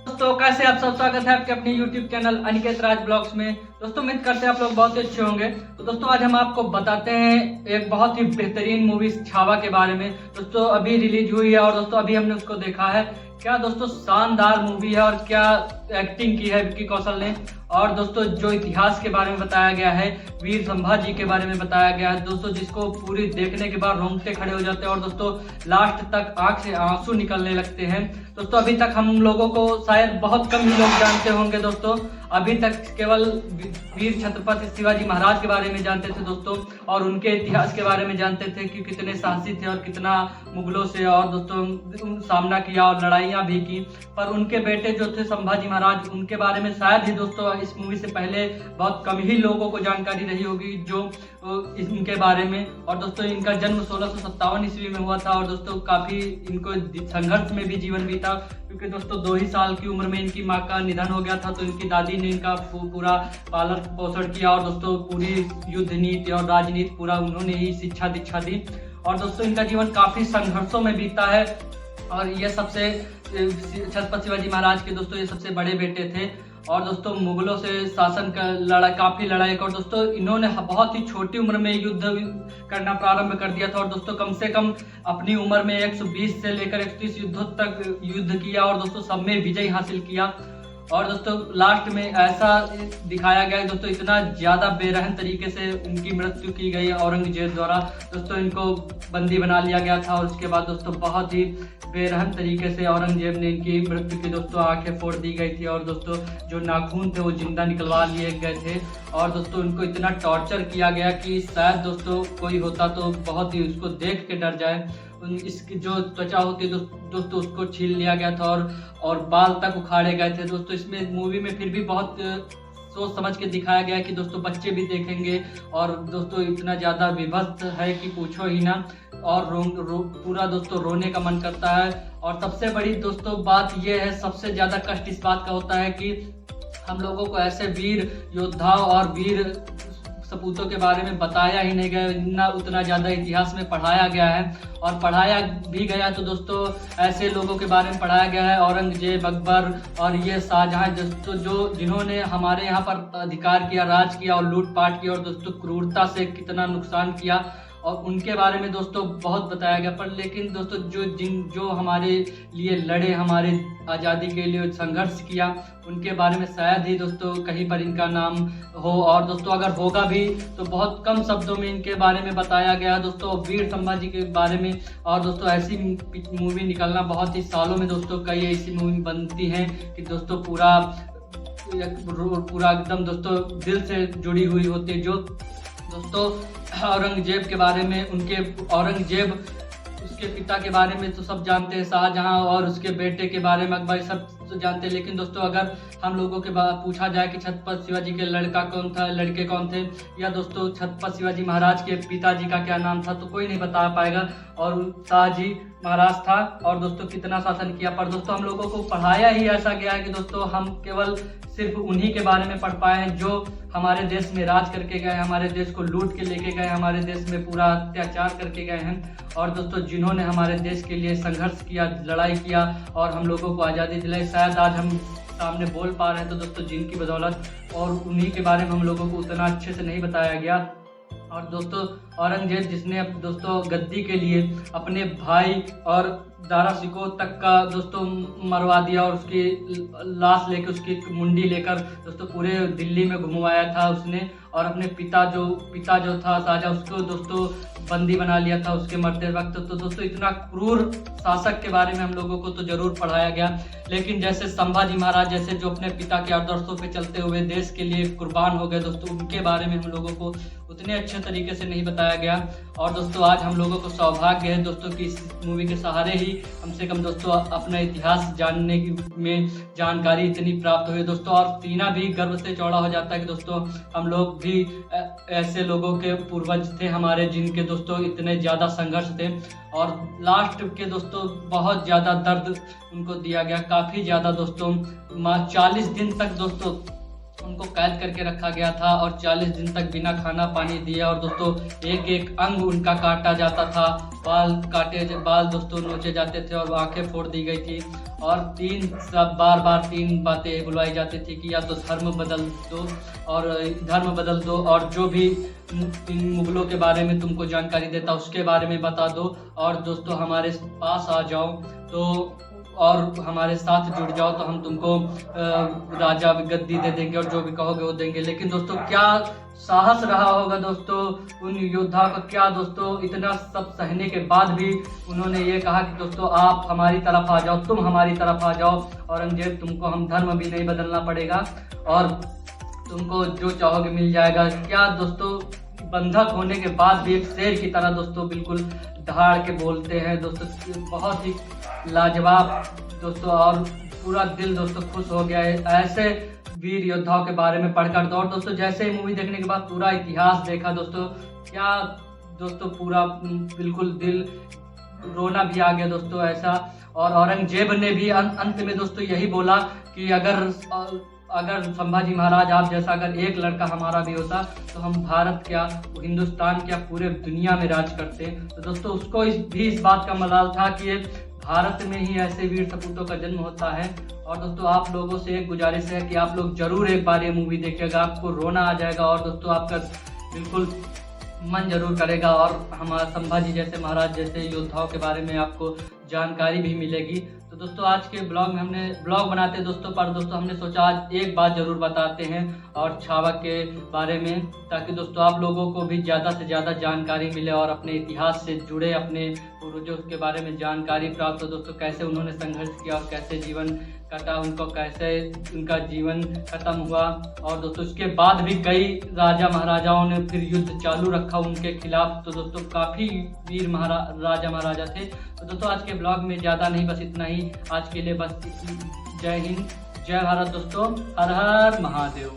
दोस्तों कैसे आप सब, स्वागत है आपके अपने YouTube चैनल अनिकेत राज ब्लॉग्स में। दोस्तों उम्मीद करते हैं आप लोग बहुत ही अच्छे होंगे। तो दोस्तों आज हम आपको बताते हैं एक बहुत ही बेहतरीन मूवी छावा के बारे में। दोस्तों अभी रिलीज हुई है और दोस्तों अभी हमने उसको देखा है। क्या दोस्तों शानदार मूवी है और क्या एक्टिंग की है विक्की कौशल ने। और दोस्तों जो इतिहास के बारे में बताया गया है, वीर संभाजी के बारे में बताया गया है दोस्तों, जिसको पूरी देखने के बाद रोंगटे खड़े हो जाते हैं और दोस्तों लास्ट तक आंख से आंसू निकलने लगते हैं। दोस्तों अभी तक हम लोगों को शायद बहुत कम ही लोग जानते होंगे दोस्तों। अभी तक केवल वीर छत्रपति शिवाजी महाराज के बारे में जानते थे दोस्तों, और उनके इतिहास के बारे में जानते थे कि कितने साहसी थे और कितना मुगलों से और दोस्तों सामना किया और लड़ाइयाँ भी की। पर उनके बेटे जो थे संभाजी महाराज, उनके बारे में शायद ही दोस्तों इस मूवी से पहले बहुत कम ही लोगों को जानकारी रही होगी जो इनके बारे में। और दोस्तों इनका जन्म 1657 ईस्वी में हुआ था और दोस्तों काफी इनको संघर्ष में भी जीवन बीता, क्योंकि दोस्तों 2 ही साल की उम्र में इनकी माँ का निधन हो गया था। तो इनकी दादी ने इनका पूरा पालन पोषण किया और दोस्तों पूरी युद्ध नीति और राजनीति पूरा उन्होंने ही शिक्षा दीक्षा दी। और दोस्तों इनका जीवन काफी संघर्षों में बीता है। और ये सबसे छत्रपति शिवाजी महाराज के दोस्तों ये सबसे बड़े बेटे थे और दोस्तों मुगलों से शासन का काफी लड़ाई और दोस्तों इन्होंने बहुत ही छोटी उम्र में युद्ध करना प्रारंभ कर दिया था। और दोस्तों कम से कम अपनी उम्र में 120 से लेकर 130 युद्धों तक युद्ध किया और दोस्तों सब में विजय हासिल किया। और दोस्तों लास्ट में ऐसा दिखाया गया है दोस्तों, इतना ज्यादा बेरहम तरीके से उनकी मृत्यु की गई औरंगजेब द्वारा। दोस्तों इनको बंदी बना लिया गया था और उसके बाद दोस्तों बहुत ही बेरहम तरीके से औरंगजेब ने इनकी मृत्यु की दोस्तों आंखें फोड़ दी गई थी और दोस्तों जो नाखून थे वो जिंदा निकलवा लिए गए थे। और दोस्तों उनको इतना टॉर्चर किया गया कि शायद दोस्तों कोई होता तो बहुत ही उसको देख के डर जाए। इसकी जो त्वचा होती है दोस्तों उसको छील लिया गया था और बाल तक उखाड़े गए थे। दोस्तों इसमें मूवी में फिर भी बहुत सोच समझ के दिखाया गया है कि दोस्तों बच्चे भी देखेंगे। और दोस्तों इतना ज़्यादा विभत्स है कि पूछो ही ना, और पूरा दोस्तों रोने का मन करता है। और सबसे बड़ी दोस्तों बात यह है, सबसे ज़्यादा कष्ट इस बात का होता है कि हम लोगों को ऐसे वीर योद्धाओं और वीर सपूतों के बारे में बताया ही नहीं गया, ना उतना ज़्यादा इतिहास में पढ़ाया गया है। और पढ़ाया भी गया तो दोस्तों ऐसे लोगों के बारे में पढ़ाया गया है, औरंगजेब, अकबर और ये शाहजहां दोस्तों जो जिन्होंने हमारे यहाँ पर अधिकार किया, राज किया और लूटपाट किया और दोस्तों क्रूरता से कितना नुकसान किया, और उनके बारे में दोस्तों बहुत बताया गया। पर लेकिन दोस्तों जो हमारे लिए लड़े, हमारे आज़ादी के लिए संघर्ष किया, उनके बारे में शायद ही दोस्तों कहीं पर इनका नाम हो। और दोस्तों अगर होगा भी तो बहुत कम शब्दों में इनके बारे में बताया गया दोस्तों, वीर संभाजी के बारे में। और दोस्तों ऐसी मूवी निकलना बहुत ही सालों में दोस्तों कई ऐसी मूवी बनती हैं कि दोस्तों पूरा एकदम दोस्तों दिल से जुड़ी हुई होती है। जो दोस्तों औरंगजेब के बारे में, औरंगजेब उसके पिता के बारे में तो सब जानते हैं, शाहजहां, और उसके बेटे के बारे में अकबर, सब तो जानते हैं। लेकिन दोस्तों अगर हम लोगों के पूछा जाए कि छत्रपति शिवाजी के लड़का कौन था, लड़के कौन थे, या दोस्तों छत्रपति शिवाजी महाराज के पिताजी का क्या नाम था, तो कोई नहीं बता पाएगा। और शाहजी महाराज था और दोस्तों कितना शासन किया। पर दोस्तों हम लोगों को पढ़ाया ही ऐसा गया है कि दोस्तों हम केवल सिर्फ उन्हीं के बारे में पढ़ पाए हैं जो हमारे देश में राज करके गए, हमारे देश को लूट के लेके गए, हमारे देश में पूरा अत्याचार करके गए हैं। और दोस्तों जिन्होंने हमारे देश के लिए संघर्ष किया, लड़ाई किया और हम लोगों को आज़ादी दिलाई, शायद आज हम सामने बोल पा रहे हैं तो दोस्तों जिनकी बदौलत, और उन्हीं के बारे में हम लोगों को उतना अच्छे से नहीं बताया गया। और दोस्तों औरंगजेब जिसने दोस्तों गद्दी के लिए अपने भाई और दारा शिकोह तक का दोस्तों मरवा दिया और उसकी लाश लेकर, उसकी मुंडी लेकर दोस्तों पूरे दिल्ली में घुमवाया था उसने। और अपने पिता जो था शाहजहां, उसको दोस्तों बंदी बना लिया था उसके मरते वक्त। तो दोस्तों इतना क्रूर शासक के बारे में हम लोगों को तो जरूर पढ़ाया गया। लेकिन जैसे संभाजी महाराज जैसे जो अपने पिता के आदर्शों पे चलते हुए देश के लिए कुर्बान हो गए दोस्तों, उनके बारे में हम लोगों को उतने अच्छे तरीके से नहीं बताया गया। और दोस्तों आज हम लोगों को सौभाग्य है दोस्तों कि इस मूवी के सहारे ही कम से कम दोस्तों अपना इतिहास जानने में जानकारी इतनी प्राप्त हुई दोस्तों। और सीना भी गर्व से चौड़ा हो जाता है कि दोस्तों हम लोग भी ऐसे लोगों के पूर्वज थे हमारे, जिनके दोस्तों इतने ज़्यादा संघर्ष थे और लास्ट के दोस्तों बहुत ज़्यादा दर्द उनको दिया गया, काफ़ी ज़्यादा दोस्तों 40 दिन तक दोस्तों उनको कैद करके रखा गया था और 40 दिन तक बिना खाना पानी दिया। और दोस्तों एक एक अंग उनका काटा जाता था, बाल दोस्तों नोचे जाते थे और आंखें फोड़ दी गई थी। और बार बार तीन बातें बुलवाई जाती थी कि या तो धर्म बदल दो और जो भी इन मुगलों के बारे में तुमको जानकारी देता उसके बारे में बता दो, और दोस्तों हमारे पास आ जाओ तो और हमारे साथ जुड़ जाओ तो हम तुमको राजा गद्दी दे देंगे और जो भी कहोगे वो देंगे। लेकिन दोस्तों क्या साहस रहा होगा दोस्तों उन योद्धाओं का, क्या दोस्तों इतना सब सहने के बाद भी उन्होंने ये कहा कि दोस्तों आप हमारी तरफ आ जाओ, तुम हमारी तरफ आ जाओ, औरंगजेब तुमको हम धर्म भी नहीं बदलना पड़ेगा और तुमको जो चाहोगे मिल जाएगा। क्या दोस्तों बंधक होने के बाद भी एक शेर की तरह दोस्तों बिल्कुल दहाड़ के बोलते हैं दोस्तों, बहुत ही लाजवाब दोस्तों, और पूरा दिल दोस्तों खुश हो गया है ऐसे वीर योद्धाओं के बारे में पढ़कर। और दोस्तों जैसे ही मूवी देखने के बाद पूरा इतिहास देखा दोस्तों, क्या दोस्तों पूरा बिल्कुल दिल रोना भी आ गया दोस्तों ऐसा। और औरंगजेब ने भी अंत में दोस्तों यही बोला कि अगर संभाजी महाराज आप जैसा अगर एक लड़का हमारा भी होता तो हम भारत क्या हिंदुस्तान क्या पूरे दुनिया में राज करते। तो दोस्तों उसको इस बात का मलाल था कि भारत में ही ऐसे वीर सपूतों का जन्म होता है। और दोस्तों आप लोगों से एक गुजारिश है कि आप लोग जरूर एक बार ये मूवी देखिएगा, आपको रोना आ जाएगा और दोस्तों आपका बिल्कुल मन जरूर करेगा और हमारा संभाजी जैसे महाराज जैसे योद्धाओं के बारे में आपको जानकारी भी मिलेगी। तो दोस्तों आज के ब्लॉग में हमने ब्लॉग बनाते दोस्तों पर दोस्तों हमने सोचा आज एक बात जरूर बताते हैं और छावा के बारे में, ताकि दोस्तों आप लोगों को भी ज़्यादा से ज़्यादा जानकारी मिले और अपने इतिहास से जुड़े अपने पूर्वजों के बारे में जानकारी प्राप्त हो दोस्तों, कैसे उन्होंने संघर्ष किया और कैसे जीवन कटा, उनको कैसे उनका जीवन खत्म हुआ। और दोस्तों उसके बाद भी कई राजा महाराजाओं ने फिर युद्ध चालू रखा उनके खिलाफ। तो दोस्तों काफ़ी वीर राजा महाराजा थे। तो दोस्तों आज के ब्लॉग में ज़्यादा नहीं, बस इतना ही आज के लिए, बस जय हिंद जय भारत दोस्तों, हर हर महादेव।